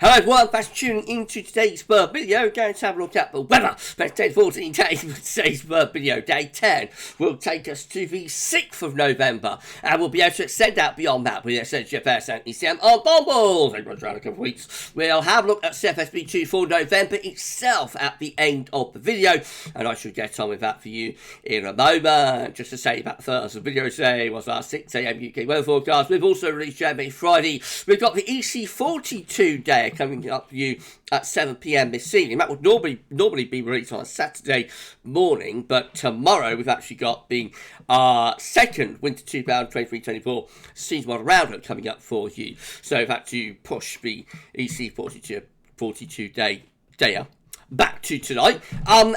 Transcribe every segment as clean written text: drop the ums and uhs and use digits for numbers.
Hello everyone, thanks for tuning into today's bird video. We're going to have a look at the weather for today's 14 days. Today's bird video, day 10, will take us to the 6th of November. And we'll be able to extend out beyond that with GFS Ensembles. Around a couple of weeks. We'll have a look at CFSB2 for November itself at the end of the video. And I should get on with that for you in a moment. Just to say about the first video today was our 6 AM UK weather forecast. We've also released every Friday. We've got the EC42 day coming up for you at 7 PM this evening. That would normally be released on a Saturday morning, but tomorrow we've actually got the second Winter 2023-24 season model roundup coming up for you. So we've had to push the EC42 day back to tonight, and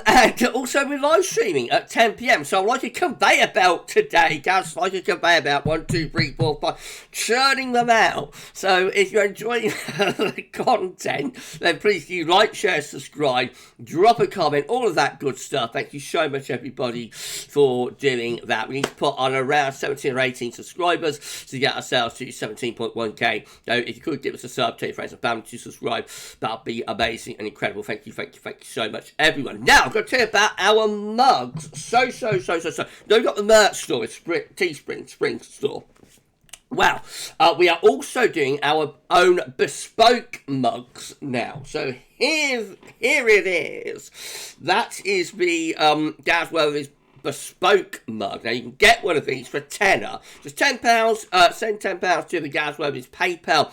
also we're live streaming at 10 PM. So I'm like a conveyor belt today, guys, like a conveyor belt, 1, 2, 3, 4, 5, churning them out. So if you're enjoying the content, then please do like, share, subscribe, drop a comment, all of that good stuff. Thank you so much, everybody, for doing that. We need to put on around 17 or 18 subscribers to get ourselves to 17.1k. So if you could give us a sub, tell your friends and family to subscribe, that would be amazing and incredible. Thank you so much, everyone. Now, I'm going to tell you about our mugs. So. Now, we've got the merch store, it's Teespring, Spring store. Well, we are also doing our own bespoke mugs now. So here it is. That is the GavsWeatherVids bespoke mug. Now you can get one of these for a tenner. Just £10. Send £10 to the GavsWeatherVids PayPal.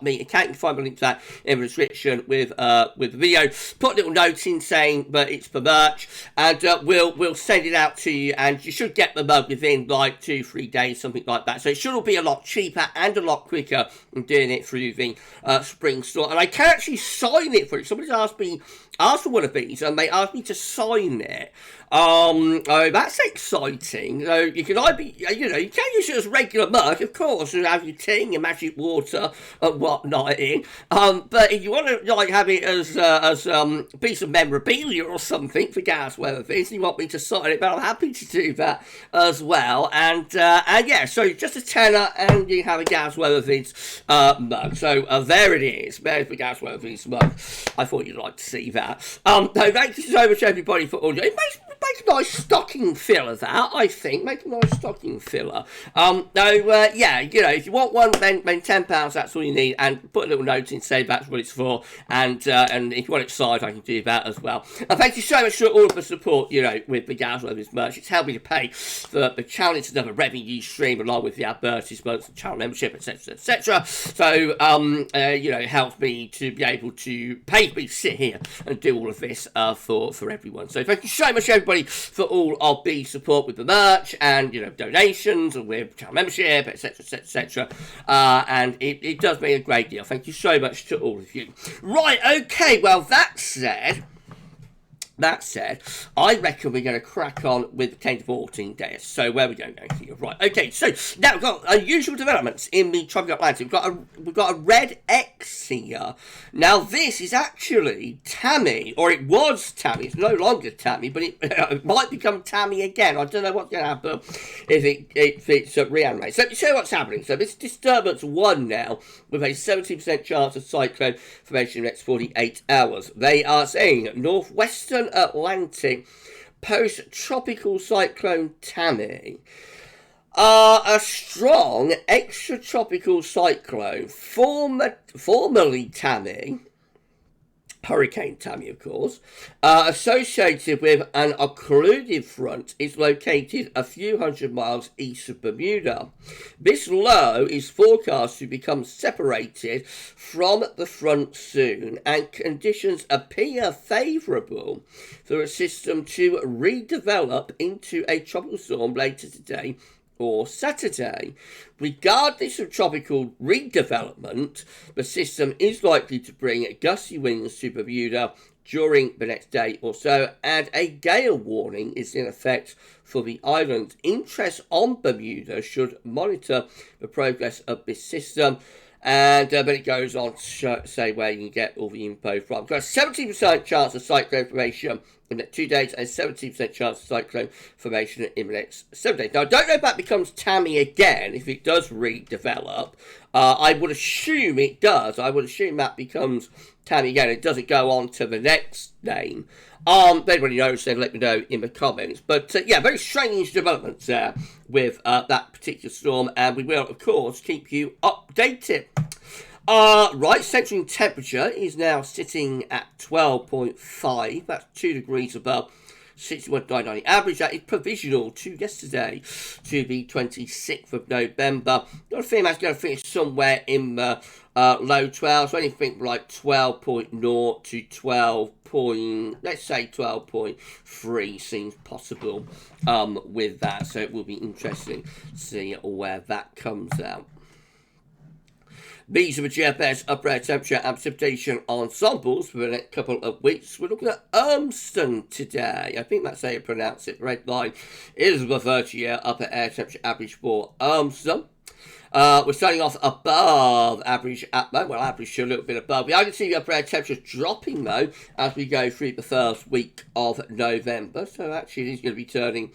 .me account. You can find the link to that in the description with the video. Put a little note in saying that it's for merch, and we'll send it out to you, and you should get the mug within like 2-3 days, something like that. So it should all be a lot cheaper and a lot quicker than doing it through the Spring store. And I can actually sign it for you. Somebody's asked for one of these, and they asked me to sign it. Oh, that's exciting. So you can you can use it as regular mug, of course, and have your tea and your magic water and whatnot in. But if you want to like have it as a piece of memorabilia or something for GavsWeatherVids, and you want me to sign it, but I'm happy to do that as well. And yeah, so just a tenner, and you have a GavsWeatherVids mug. So there it is. There's the GavsWeatherVids mug. I thought you'd like to see that. So thank you so much, everybody, for all your. Make a nice stocking filler, that, I think. Make a nice stocking filler. Yeah, if you want one, then £10, that's all you need. And put a little note in, say that's what it's for. And if you want it signed, I can do that as well. And thank you so much for all of the support, with the GavsWeatherVids merch. It's helped me to pay for the channel. It's another revenue stream, along with the advertisements, the channel membership, etc. So, it helps me to be able to pay me to sit here and do all of this for everyone. So thank you so much, everybody, for all of the support with the merch and donations and with channel membership, etc. And it does mean a great deal. Thank you so much to all of you. Right, okay, well, that said, I reckon we're going to crack on with the 10 to 14 days. So where are we going here? Right, okay, so now we've got unusual developments in the tropical Atlantic. We've got a red X here. Now this is actually Tammy, or it was Tammy. It's no longer Tammy, but it might become Tammy again. I don't know what's going to happen if it's reanimated. So let me show you what's happening. So this disturbance 1 now, with a 70% chance of cyclone formation in the next 48 hours. They are saying northwestern Atlantic post-tropical cyclone Tammy. A strong extratropical cyclone, formerly Tammy, Hurricane Tammy, of course, associated with an occluded front, is located a few hundred miles east of Bermuda. This low is forecast to become separated from the front soon, and conditions appear favourable for a system to redevelop into a tropical storm later today or Saturday. Regardless of tropical redevelopment, the system is likely to bring gusty winds to Bermuda during the next day or so, and a gale warning is in effect for the island. Interest on Bermuda should monitor the progress of this system. And but it goes on to say where you can get all the info from. Got a 70% chance of cyclone formation in the next 2 days, and 70% chance of cyclone formation in the next 7 days. Now, I don't know if that becomes Tammy again, if it does redevelop. I would assume it does. I would assume that becomes Tammy again. It doesn't go on to the next name. If anybody knows, then let me know in the comments. But yeah, very strange developments there with that particular storm, and we will, of course, keep you updated. Right, central temperature is now sitting at 12.5. That's 2 degrees above 61.99 average. That is provisional to yesterday, to the 26th of November. Got a feeling that's going to finish somewhere in the low 12s. So anything like 12.0 to 12. Let's say 12.3 seems possible with that. So it will be interesting to see where that comes out. These are the GFS upper air temperature and precipitation ensembles for the next couple of weeks. We're looking at Urmston today. I think that's how you pronounce it. Red line is the 30-year upper air temperature average for Urmston. We're starting off above average at the moment. Well, average a little bit above. I can see the upper air temperature dropping, though, as we go through the first week of November. So actually, it is going to be turning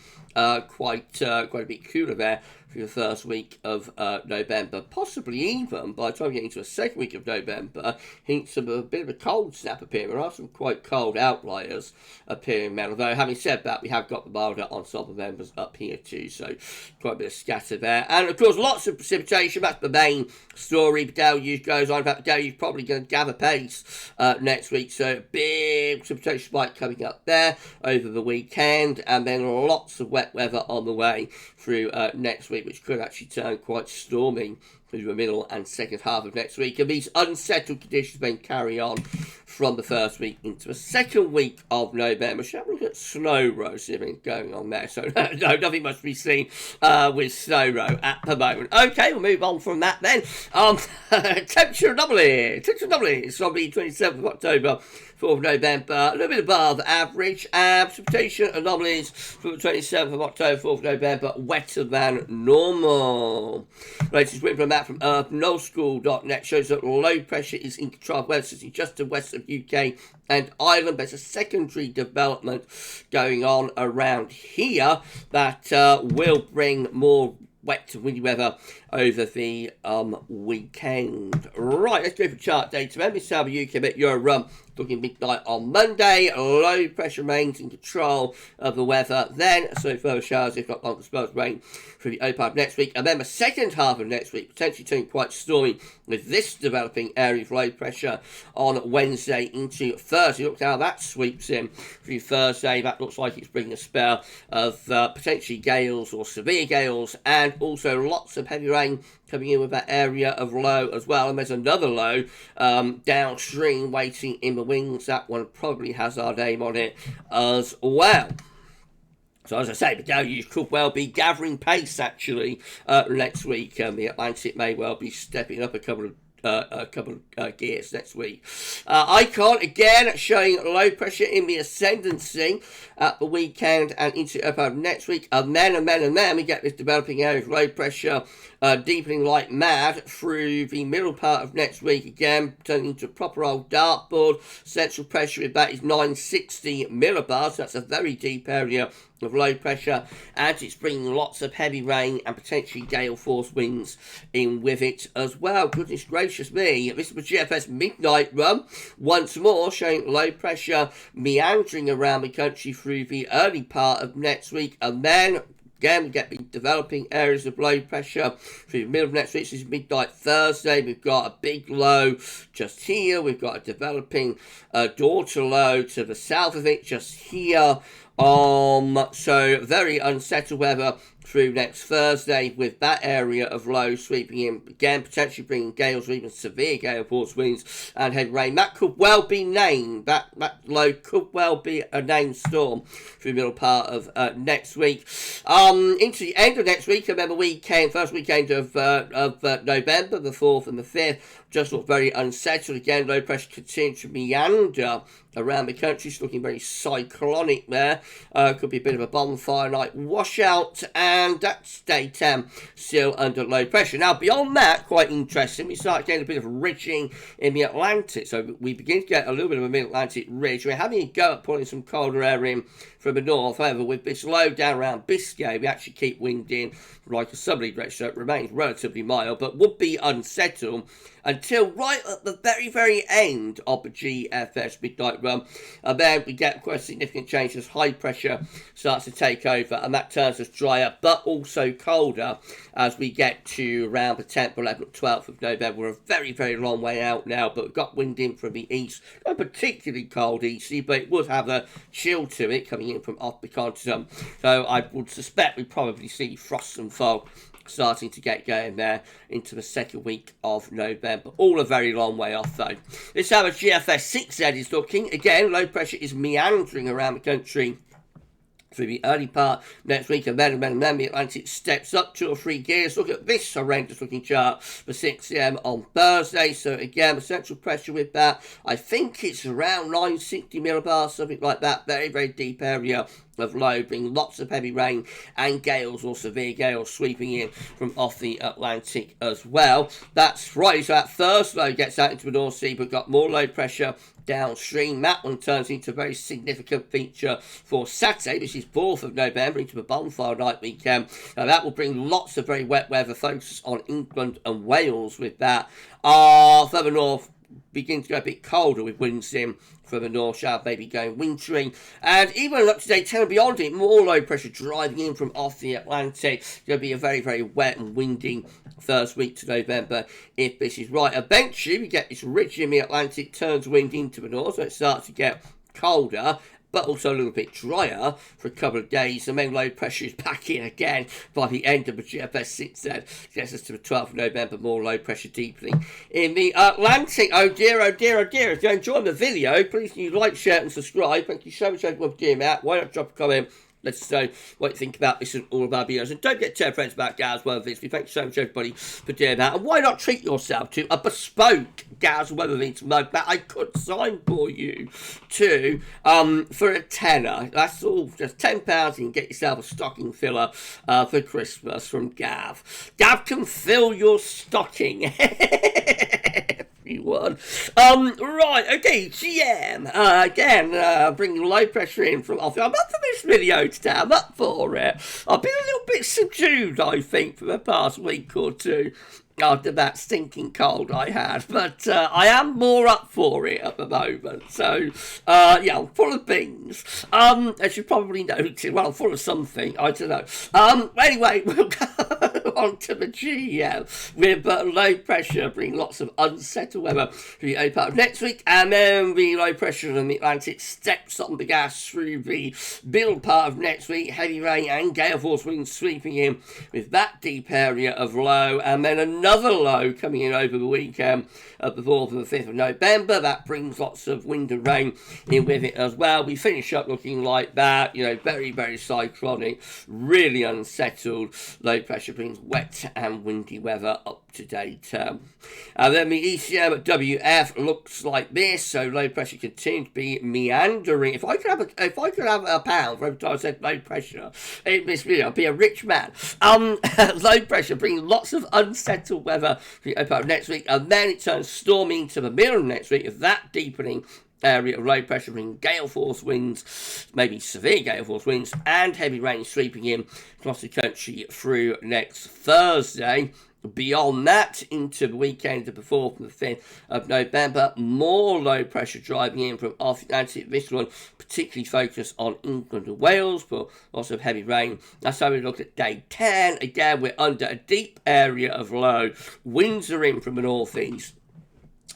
quite a bit cooler there for the first week of November, possibly even by the time we get into the second week of November, hints of a bit of a cold snap appearing. There are some quite cold outliers appearing, although having said that, we have got the milder ensemble members up here too, so quite a bit of scatter there. And of course, lots of precipitation. That's the main story. The deluge goes on. In fact, the deluge is probably going to gather pace next week, so big precipitation spike coming up there over the weekend, and then lots of wet weather on the way through next week, which could actually turn quite stormy through the middle and second half of next week. And these unsettled conditions then carry on from the first week into the second week of November. Shall we look at Snow Row, see if anything's going on there? So, no, nothing must be seen with Snow Row at the moment. Okay, we'll move on from that then. Temperature anomaly. Temperature anomaly is on the 27th of October, 4th of November, a little bit above average. Precipitation anomalies from the 27th of October, 4th of November, wetter than normal. Latest Windflow Map from knowschool.net shows that low pressure is in control of weather system just to west of UK and Ireland. There's a secondary development going on around here that will bring more wet and windy weather over the weekend. Right, let's go for chart data. Remember, South UK, but you're looking midnight on Monday. Low pressure remains in control of the weather then, so further showers, if not long dispersed rain, for the early part of next week. And then the second half of next week, potentially turning quite stormy with this developing area of low pressure on Wednesday into Thursday. Look how that sweeps in through Thursday. That looks like it's bringing a spell of potentially gales or severe gales, and also lots of heavy rain coming in with that area of low as well. And there's another low downstream waiting in the wings. That one probably has our name on it as well. So as I say, the deluge could well be gathering pace actually next week. The Atlantic may well be stepping up a couple of gears next week. Icon again showing low pressure in the ascendancy at the weekend and into next week. And then we get this developing area of low pressure deepening like mad through the middle part of next week, again turning into a proper old dartboard. Central pressure with that is 960 millibars. That's a very deep area of low pressure, and it's bringing lots of heavy rain and potentially gale force winds in with it as well. Goodness gracious me, this is the GFS midnight run once more, showing low pressure meandering around the country through the early part of next week, and then again, we get the developing areas of low pressure through the middle of next week. This is midnight Thursday. We've got a big low just here. We've got a developing daughter low to the south of it just here. So very unsettled weather through next Thursday with that area of low sweeping in, again potentially bringing gales or even severe gale force winds and heavy rain. That could well be named, that low could well be a named storm through the middle part of next week. Into the end of next week, remember weekend, first weekend of November, the 4th and the 5th, just look very unsettled again. Low pressure continues to meander around the country. It's looking very cyclonic there. Could be a bit of a bonfire night washout, and that's day 10 still under low pressure. Now beyond that, quite interesting, we start getting a bit of ridging in the Atlantic. So we begin to get a little bit of a mid-Atlantic ridge. We're having a go at pulling some colder air in from the north. However, with this low down around Biscay, we actually keep wind in like a southerly direction, so it remains relatively mild, but would be unsettled until right at the very end of the GFS midnight run. And then we get quite a significant change as high pressure starts to take over, and that turns us drier but also colder as we get to around the 10th, 11th, 12th of November. We're a very long way out now, but we've got wind in from the east, not particularly cold easterly, but it would have a chill to it coming in from off the continent. So I would suspect we probably see frost and fog starting to get going there into the second week of November. All a very long way off though. This is how a GFS 6Z is looking. Again, low pressure is meandering around the country through the early part next week, and then the Atlantic steps up 2 or 3 gears. Look at this horrendous looking chart for 6 a.m. on Thursday. So again, the central pressure with that, I think it's around 960 millibars, something like that. Very deep area of low, bringing lots of heavy rain and gales or severe gales sweeping in from off the Atlantic as well. That's right, so that first low gets out into the North Sea, but got more low pressure downstream. That one turns into a very significant feature for Saturday, which is 4th of November, into the bonfire night weekend. Now that will bring lots of very wet weather, focus on England and Wales with that. Further north, begins to go a bit colder with winds in from the north south, maybe going wintry, and even up to day 10 and beyond it, more low pressure driving in from off the Atlantic. It's going to be a very wet and windy first week to November if this is right. Eventually we get this ridge in the Atlantic, turns wind into the north, so it starts to get colder but also a little bit drier for a couple of days. The main low pressure is back in again by the end of the GFS 6Z. Gets us to the 12th of November, more low pressure deepening in the Atlantic. Oh dear. If you're enjoying the video, please can you like, share and subscribe. Thank you so much everyone for doing that. Why not drop a comment? Let us know what you think about this and all of our videos. And don't forget to tell friends about GavsWeatherVids. We thank you so much, everybody, for doing that. And why not treat yourself to a bespoke GavsWeatherVids mug that I could sign for you too for a tenner. That's all, just £10. You can get yourself a stocking filler for Christmas from Gav. Gav can fill your stocking. Everyone. Right, okay, GM. Again, bringing low pressure in from off. I'm up for this video today. I'm up for it. I've been a little bit subdued, I think, for the past week or two after that stinking cold I had, but I am more up for it at the moment. So yeah, I'm full of beans, as you probably noticed. Well, I'm full of something, I don't know. Anyway, we'll go on to the GM with low pressure bringing lots of unsettled weather for the early part of next week, and then the low pressure in the Atlantic steps on the gas through the middle part of next week. Heavy rain and gale force winds sweeping in with that deep area of low, and then another low coming in over the weekend of the 4th and the 5th of November. That brings lots of wind and rain in with it as well. We finish up looking like that, you know, very cyclonic, really unsettled. Low pressure brings wet and windy weather up to date. And then the ECM at WF looks like this. So low pressure continues to be meandering. If I could have a pound for every time I said low pressure in this video, I'd be a rich man. Low pressure bringing lots of unsettled weather for the part of next week, and then it turns stormy into the middle of next week, with that deepening area of low pressure bringing gale force winds, maybe severe gale force winds, and heavy rain sweeping in across the country through next Thursday. Beyond that, into the weekend of the 4th and the 5th of November, more low pressure driving in from off the Atlantic. This one particularly focused on England and Wales, but also heavy rain. That's how we look at day 10. Again, we're under a deep area of low. Winds are in from the northeast.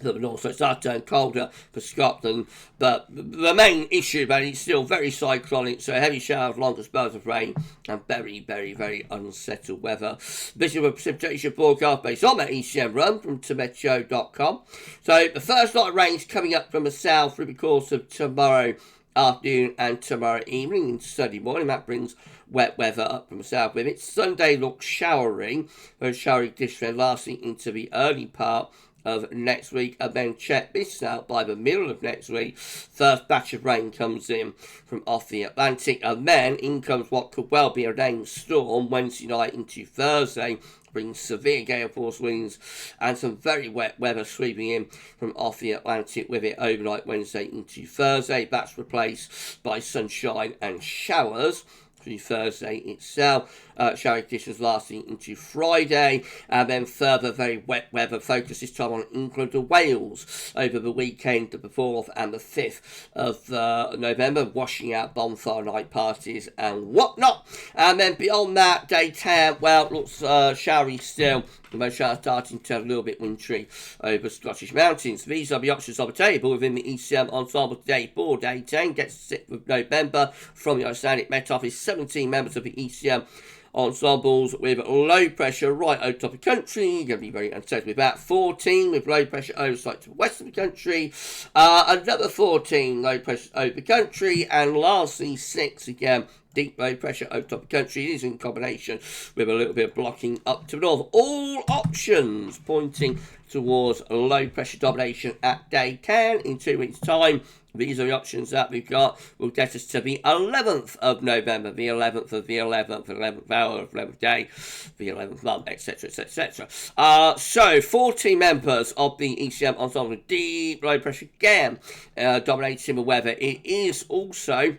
So it starts to turn colder for Scotland, but the main issue about it is still very cyclonic, so heavy showers, longer spells of rain, and very unsettled weather. This is a precipitation forecast based on that ECM run from Temp.com. So the first lot of rain is coming up from the south through the course of tomorrow afternoon and tomorrow evening into Sunday morning. That brings wet weather up from the south with it. Sunday looks showery, very showery conditions lasting into the early part of next week. And then check this out, by the middle of next week, first batch of rain comes in from off the Atlantic, and then in comes what could well be a rainstorm Wednesday night into Thursday, brings severe gale force winds and some very wet weather sweeping in from off the Atlantic with it overnight Wednesday into Thursday. That's replaced by sunshine and showers through Thursday itself. Shower conditions lasting into Friday, and then further very wet weather focus this time on England and Wales over the weekend, the 4th and the 5th of November, washing out bonfire night parties and whatnot. And then beyond that, day 10, well, looks showery still. The most showers starting to turn a little bit wintry over Scottish mountains. These are the options on the table within the ECM Ensemble today for day 10. Gets the 6th of November from the Icelandic Met Office. 17 members of the ECM Ensembles with low pressure right over top of the country. You're going to be very unsettled with that. 14 with low pressure oversight to the west of the country. Another 14 low pressure over the country. And lastly, 6 again. Deep low pressure over top of the country. It is in combination with a little bit of blocking up to the north. All options pointing towards low pressure domination at day 10 in 2 weeks' time. These are the options that we've got. Will get us to the 11th of November, the 11th of the 11th, 11th hour of 11th day, the 11th month, etc., etc., etc. So, 14 members of the ECM Ensemble, deep low pressure again, dominating the weather. It is also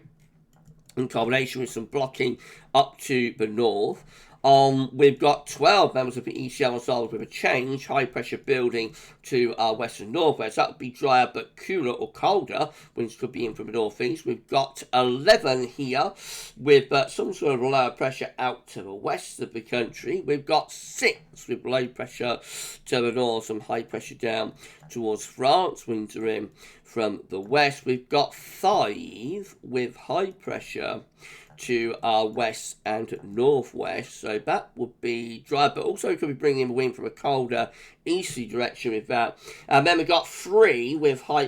in combination with some blocking up to the north. We've got 12 members of the ECM Ensemble with a change, high pressure building to our west and northwest. That would be drier but cooler or colder. Winds could be in from the northeast. We've got 11 here with some sort of lower pressure out to the west of the country. We've got 6 with low pressure to the north, some high pressure down towards France. Winds are in from the west. We've got 5 with high pressure to our west and northwest, so that would be dry, but also could be bringing in wind from a colder easterly direction with that. And then we've got 3 with high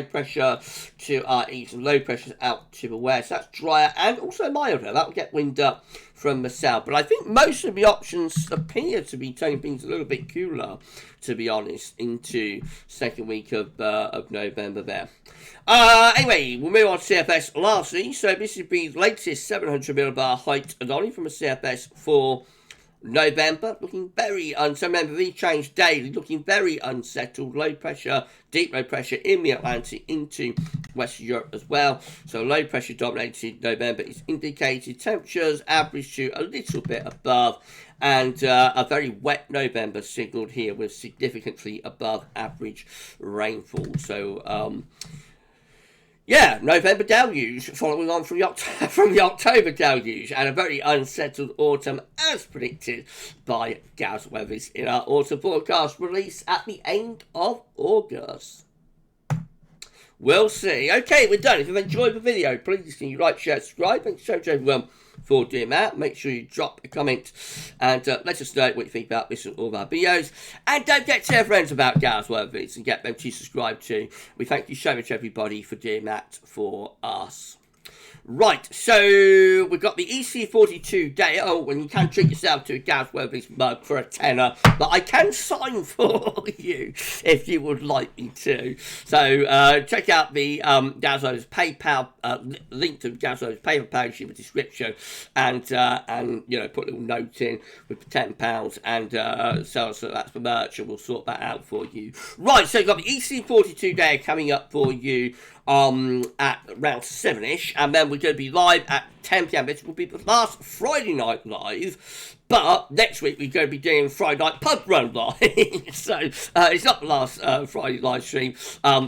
pressure to our east and low pressure out to the west. That's drier and also milder. That will get wind up from the south. But I think most of the options appear to be turning things a little bit cooler, to be honest, into second week of November there. Anyway, we'll move on to CFS lastly. So this would be the latest 700 millibar height anomaly from a CFS for November, looking very so remember these change daily, looking very unsettled. Low pressure, deep low pressure in the Atlantic into Western Europe as well. So low pressure dominated November is indicated. Temperatures average to a little bit above, and a very wet November signalled here with significantly above average rainfall. So yeah, November deluge following on from the October deluge, and a very unsettled autumn as predicted by GavsWeatherVids in our autumn forecast release at the end of August. We'll see. Okay, we're done. If you've enjoyed the video, please can you like, share, subscribe. Thanks so much everyone for doing that. Make sure you drop a comment and let us know what you think about this and all of our videos. And don't forget to tell friends about GavsWeatherVids and get them to subscribe too. We thank you so much everybody for doing that for us. Right, so we've got the EC42 day. Oh, and you can treat yourself to a GavsWeatherVids mug for a tenner, but I can sign for you if you would like me to. So check out the GavsWeatherVids PayPal link to GavsWeatherVids PayPal page in the description, and you know, put a little note in with the £10 and sell us that's for merch, and we'll sort that out for you. Right, so we've got the EC42 day coming up for you at around 7ish, and then we're going to be live at 10 p.m. This will be the last Friday night live, but next week we're going to be doing Friday night pub run live. So it's not the last Friday live stream.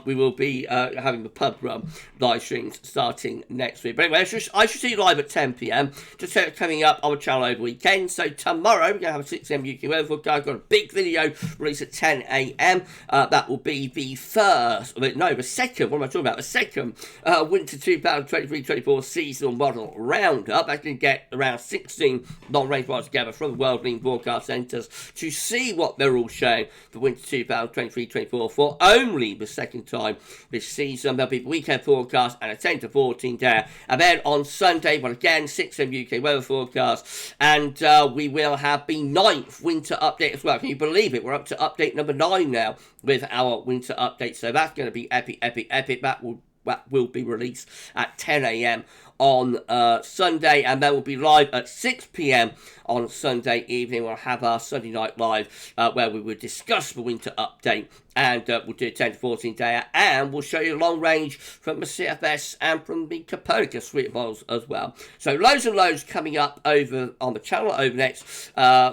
We will be having the pub run live streams starting next week. But anyway, I should see you live at 10 p.m. Just coming up on the channel over the weekend. So tomorrow we're going to have a 6 a.m. UK weather forecast. I've got a big video released at 10 a.m. That will be the first, no, the second, what am I talking about? The second winter 2023-24 seasonal model roundup. That's going to get around 16 long-range models together from the world-leading broadcast centres to see what they're all showing for winter 2023-24 for only the second time this season. There'll be the weekend forecast and a 10 to 14 day. And then on Sunday, but again, 6 AM UK weather forecast. And we will have the 9th winter update as well. Can you believe it? We're up to update number 9 now with our winter update. So that's going to be epic, epic, epic. That will be released at 10 AM on Sunday, and then we'll be live at 6 PM on Sunday evening. We'll have our Sunday night live where we will discuss the winter update, and we'll do a 10 to 14 day, and we'll show you long range from the CFS and from the Copernicus suite of models as well. So loads and loads coming up over on the channel over the next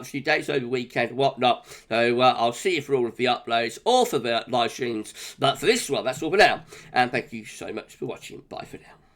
few days, over the weekend and whatnot. So I'll see you for all of the uploads or for the live streams. But for this one, that's all for now, and thank you so much for watching. Bye for now.